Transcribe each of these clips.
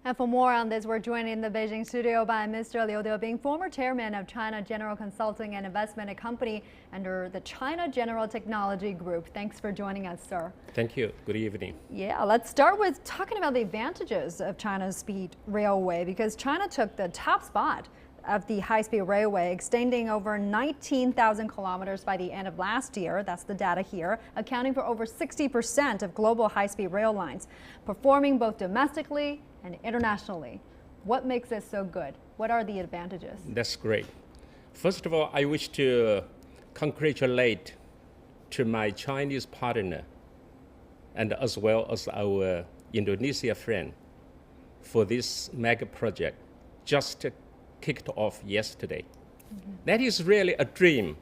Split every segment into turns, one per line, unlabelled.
And for more on this, we're joined in the Beijing studio by Mr. Liu Debing, former chairman of China General Consulting and Investment, a company under the China General Technology Group. Thanks for joining us, sir.
Thank you. Good evening.
Yeah, let's start with talking about the advantages of China's speed railway, because China took the top spot of the high-speed railway, extending over 19,000 kilometers by the end of last year. That's the data here, accounting for over 60% of global high-speed rail lines, performing both domestically and internationally. What makes it so good? What are the advantages?
That's great. First of all, I wish to congratulate to my Chinese partner and as well as our Indonesia friend for this mega project just kicked off yesterday. That is really a dream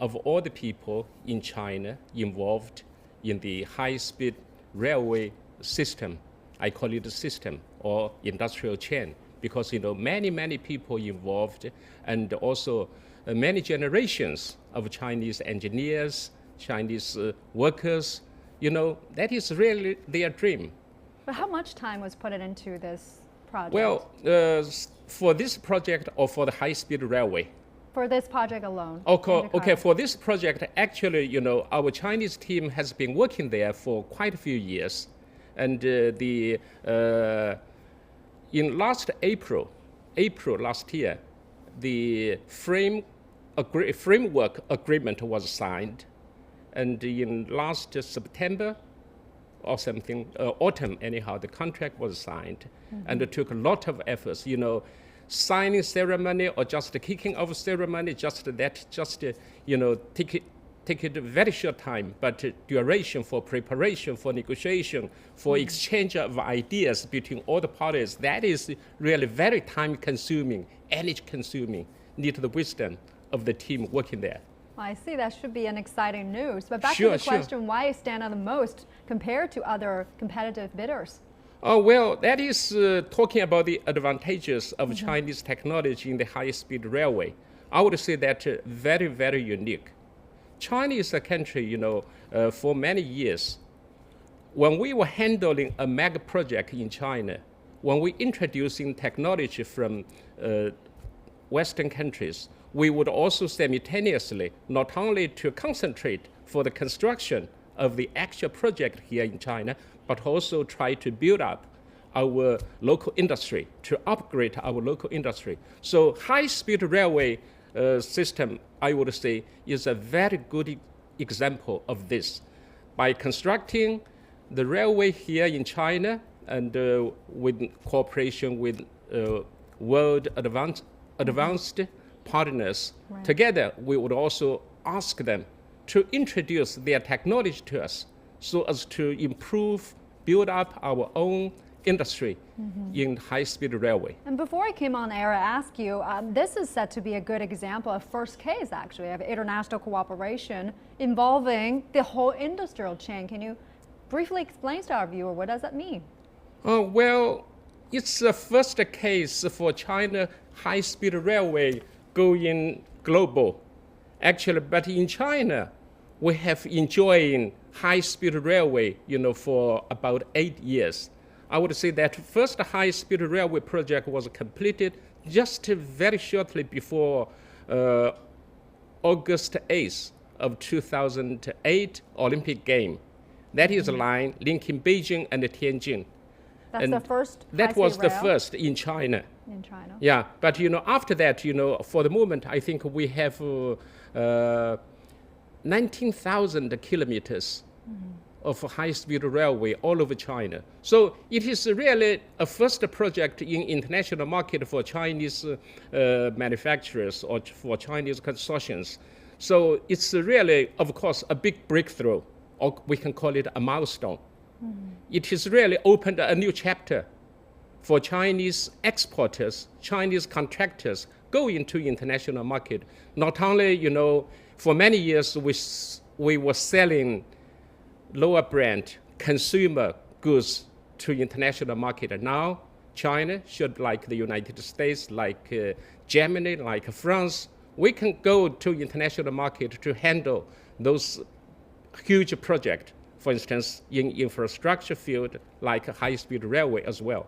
of all the people in China involved in the high-speed railway system. I call it a system or industrial chain because many people involved, and also many generations of Chinese engineers, Chinese workers. That is really their dream.
But how much time was put into this project?
Well, for this project or for the high-speed railway?
For this project alone.
Okay, for this project, actually, our Chinese team has been working there for quite a few years. And in last April last year, the framework agreement was signed. And in last September or something, autumn anyhow, the contract was signed. And it took a lot of efforts, signing ceremony or just kicking off ceremony, take it a very short time, but duration for preparation, for negotiation, for exchange of ideas between all the parties, that is really very time-consuming, energy-consuming, need the wisdom of the team working there.
I see, that should be an exciting news. But back to the question, why stand out the most compared to other competitive bidders?
Oh, well, that is talking about the advantages of Chinese technology in the high-speed railway. I would say that very, very unique. China is a country, for many years. When we were handling a mega project in China, when we introducing technology from Western countries, we would also simultaneously not only to concentrate for the construction of the actual project here in China, but also try to build up our local industry, to upgrade our local industry. So high-speed railway system, I would say, is a very good example of this. By constructing the railway here in China and with cooperation with world advanced partners, together we would also ask them to introduce their technology to us so as to improve, build up our own industry in high-speed railway.
And before I came on air, I asked you, this is said to be a good example, a first case actually, of international cooperation involving the whole industrial chain. Can you briefly explain to our viewer what does that mean?
Well, it's the first case for China high-speed railway going global. Actually, but in China, we have enjoying high-speed railway, for about 8 years. I would say that first high-speed railway project was completed just very shortly before August 8th of 2008 Olympic game. That is a line linking Beijing and Tianjin.
That's the first
That was the first in China.
In China.
Yeah, but after that, for the moment, I think we have 19,000 kilometers of high-speed railway all over China. So it is really a first project in international market for Chinese manufacturers or for Chinese consortiums. So it's really, of course, a big breakthrough, or we can call it a milestone. It has really opened a new chapter for Chinese exporters, Chinese contractors go into international market. Not only, for many years we were selling lower brand consumer goods to international market. And now China, should like the United States, like Germany, like France, we can go to international market to handle those huge projects, for instance, in infrastructure field like high-speed railway as well.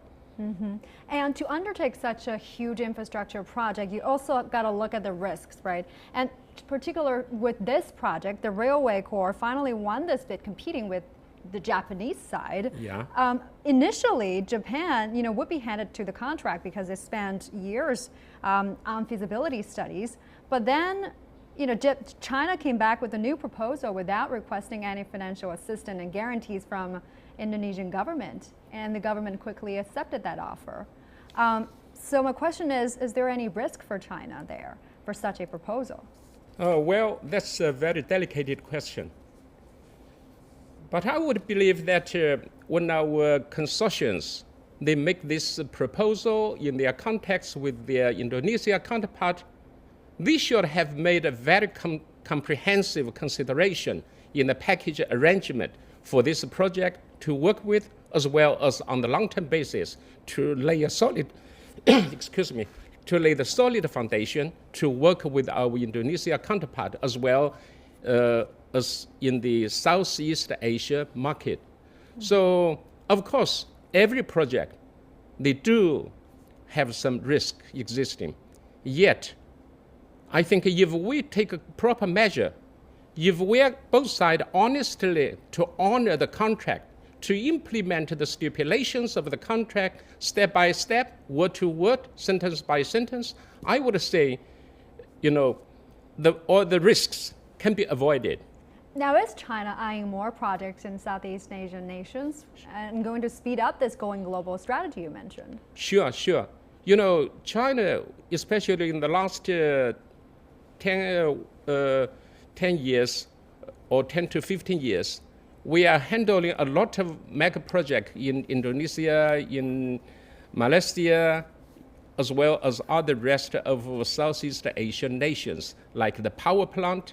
And to undertake such a huge infrastructure project, you also got to look at the risks, right? And in particular with this project, the Railway Corps finally won this bid competing with the Japanese side.
Yeah.
Initially, Japan, would be handed to the contract because it spent years on feasibility studies. But then, China came back with a new proposal without requesting any financial assistance and guarantees from Indonesian government, and the government quickly accepted that offer. So my question is there any risk for China there for such a proposal?
Well, that's a very delicate question. But I would believe that when our consortiums, they make this proposal in their context with their Indonesia counterpart, we should have made a very comprehensive consideration in the package arrangement for this project to work with, as well as on the long-term basis to lay a solid, to lay the solid foundation to work with our Indonesia counterpart, as well as in the Southeast Asia market. So, of course, every project, they do have some risk existing. Yet, I think if we take a proper measure, if we are both sides honestly to honor the contract, to implement the stipulations of the contract step by step, word to word, sentence by sentence, I would say, all the risks can be avoided.
Now, is China eyeing more projects in Southeast Asian nations and going to speed up this going global strategy you mentioned?
Sure. China, especially in the last 10 years or 10 to 15 years, we are handling a lot of mega projects in Indonesia, in Malaysia, as well as other rest of Southeast Asian nations, like the power plant,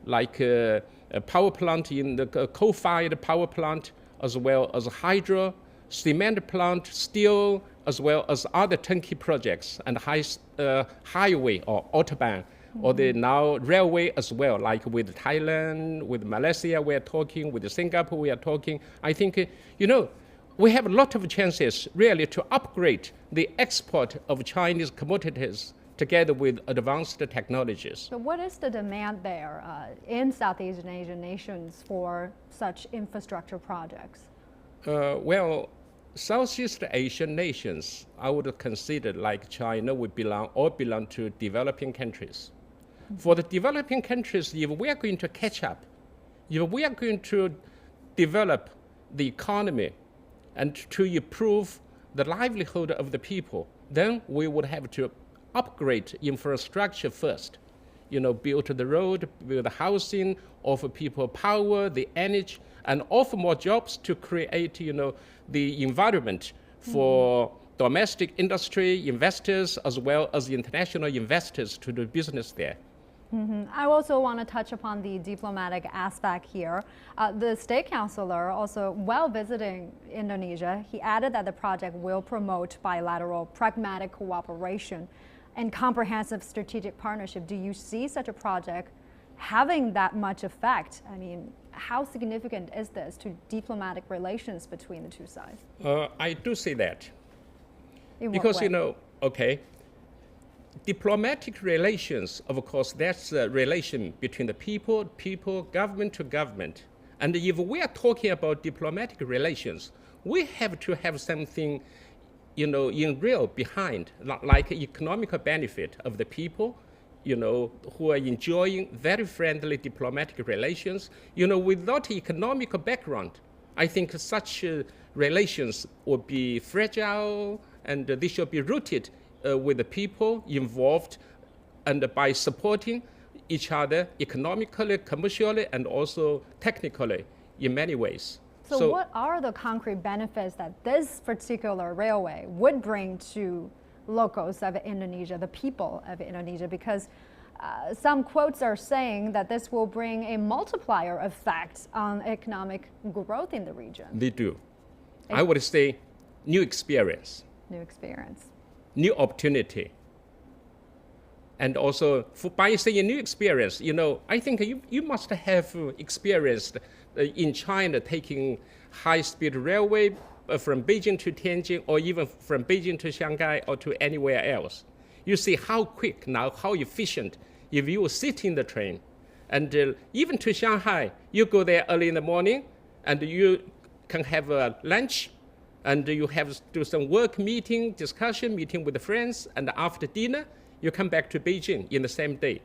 like a power plant in the coal-fired power plant, as well as hydro, cement plant, steel, as well as other turnkey projects, and highway or autobahn, or the now railway as well, like with Thailand, with Malaysia we are talking, with Singapore we are talking. I think, we have a lot of chances really to upgrade the export of Chinese commodities together with advanced technologies.
So what is the demand there in Southeast Asian nations for such infrastructure projects?
Well, Southeast Asian nations, I would consider like China would belong to developing countries. For the developing countries, if we are going to catch up, if we are going to develop the economy and to improve the livelihood of the people, then we would have to upgrade infrastructure first. Build the road, build the housing, offer people power, the energy, and offer more jobs to create, the environment for domestic industry investors as well as international investors to do business there.
I also want to touch upon the diplomatic aspect here. The state councilor also, while visiting Indonesia, he added that the project will promote bilateral pragmatic cooperation and comprehensive strategic partnership. Do you see such a project having that much effect? I mean, how significant is this to diplomatic relations between the two sides?
I do see that.
In
because,
what way?
Diplomatic relations, of course, that's a relation between the people, government to government. And if we are talking about diplomatic relations, we have to have something, in real behind, like economic benefit of the people, who are enjoying very friendly diplomatic relations. Without economic background, I think such relations would be fragile, and they should be rooted with the people involved, and by supporting each other economically, commercially, and also technically in many ways.
So what are the concrete benefits that this particular railway would bring to locals of Indonesia, the people of Indonesia? Because some quotes are saying that this will bring a multiplier effect on economic growth in the region.
They do. I would say new experience.
New experience.
New opportunity. And also, by saying new experience, I think you must have experienced in China taking high-speed railway from Beijing to Tianjin, or even from Beijing to Shanghai or to anywhere else. You see how quick now, how efficient, if you sit in the train. And even to Shanghai, you go there early in the morning, and you can have a lunch, and you have to do some work meeting, discussion, meeting with friends, and after dinner, you come back to Beijing in the same day.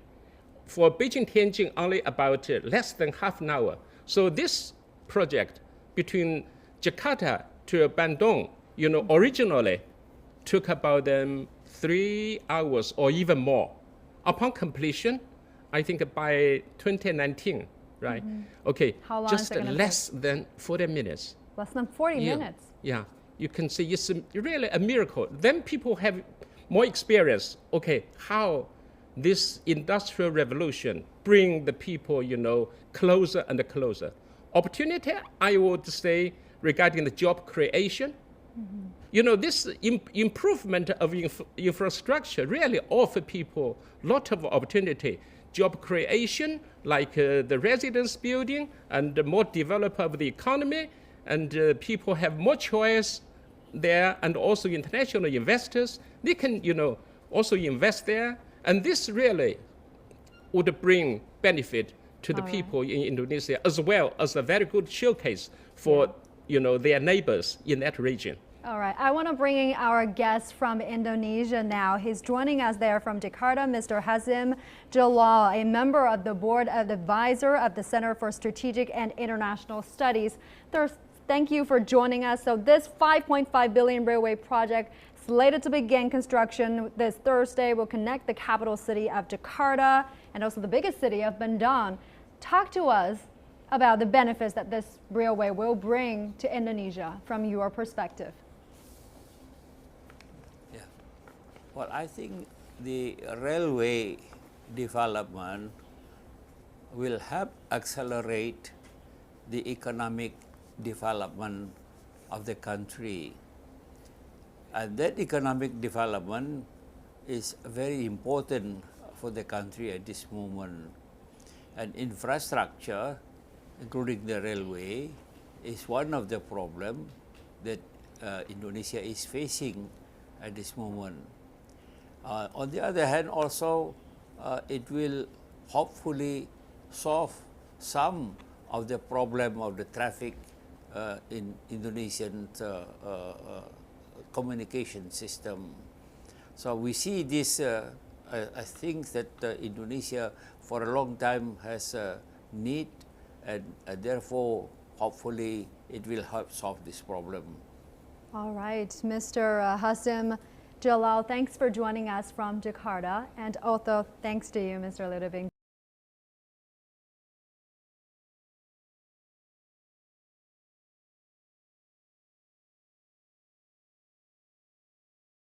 For Beijing-Tianjin, only about less than half an hour. So this project between Jakarta to Bandung, originally took about 3 hours or even more. Upon completion, I think by 2019, right? Okay,
How long
just
is it gonna
less than 40 minutes.
Less than 40 minutes.
Yeah, you can see it's really a miracle. Then people have more experience. Okay, how this industrial revolution bring the people, closer and closer. Opportunity, I would say, regarding the job creation. This improvement of infrastructure really offer people a lot of opportunity. Job creation, like the residence building, and more develop of the economy, and people have more choice there, and also international investors, they can, also invest there. And this really would bring benefit to the people in Indonesia, as well as a very good showcase for, their neighbors in that region.
All right, I want to bring in our guest from Indonesia now. He's joining us there from Jakarta, Mr. Hazim Jalal, a member of the board of advisor of the Center for Strategic and International Studies. Thank you for joining us. So this 5.5 billion railway project, slated to begin construction this Thursday, will connect the capital city of Jakarta and also the biggest city of Bandung. Talk to us about the benefits that this railway will bring to Indonesia from your perspective.
Well, I think the railway development will help accelerate the economic development of the country. And that economic development is very important for the country at this moment. And infrastructure, including the railway, is one of the problems that Indonesia is facing at this moment. On the other hand, also, it will hopefully solve some of the problem of the traffic in Indonesian communication system. So we see this, I think that Indonesia for a long time has a need, and therefore, hopefully, it will help solve this problem.
All right, Mr. Hazim Jalal, thanks for joining us from Jakarta, and also thanks to you, Mr. Ludwig.